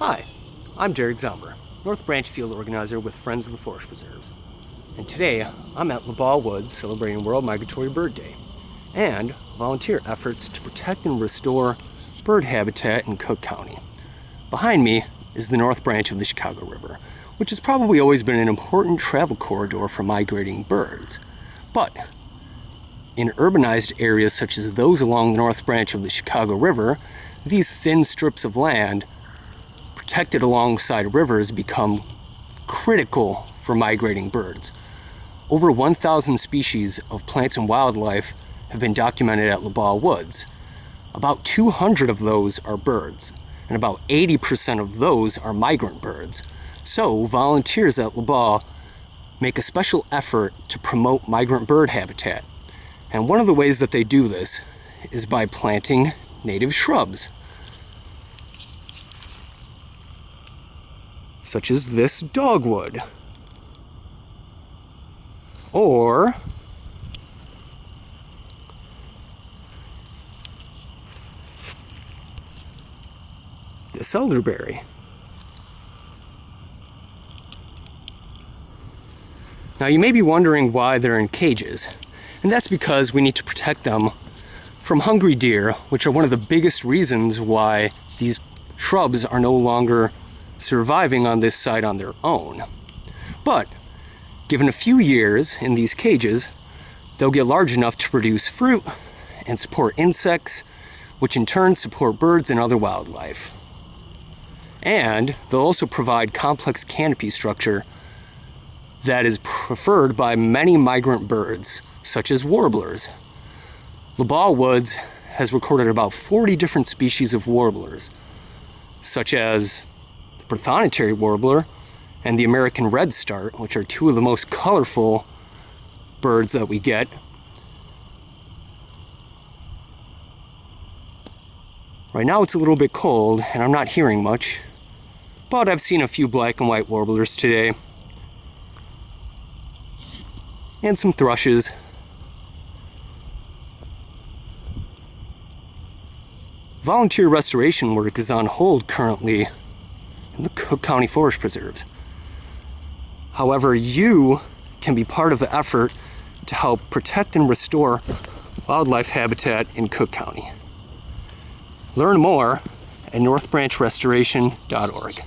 Hi, I'm Derek Ziomber, North Branch Field Organizer with Friends of the Forest Preserves. And today, I'm at LaBagh Woods celebrating World Migratory Bird Day and volunteer efforts to protect and restore bird habitat in Cook County. Behind me is the North Branch of the Chicago River, which has probably always been an important travel corridor for migrating birds. But in urbanized areas such as those along the North Branch of the Chicago River, these thin strips of land protected alongside rivers become critical for migrating birds. Over 1,000 species of plants and wildlife have been documented at LaBagh Woods. About 200 of those are birds, and about 80% of those are migrant birds. So volunteers at LaBagh make a special effort to promote migrant bird habitat. And one of the ways that they do this is by planting native shrubs, such as this dogwood, or this elderberry. Now you may be wondering why they're in cages, and that's because we need to protect them from hungry deer, which are one of the biggest reasons why these shrubs are no longer surviving on this site on their own. But given a few years in these cages, they'll get large enough to produce fruit and support insects, which in turn support birds and other wildlife. And they'll also provide complex canopy structure that is preferred by many migrant birds, such as warblers. LaBagh Woods has recorded about 40 different species of warblers, such as the Migratory warbler and the American redstart, which are two of the most colorful birds that we get. Right now it's a little bit cold and I'm not hearing much, but I've seen a few black and white warblers today, and some thrushes. Volunteer restoration work is on hold currently in the Cook County Forest Preserves. However, you can be part of the effort to help protect and restore wildlife habitat in Cook County. Learn more at northbranchrestoration.org.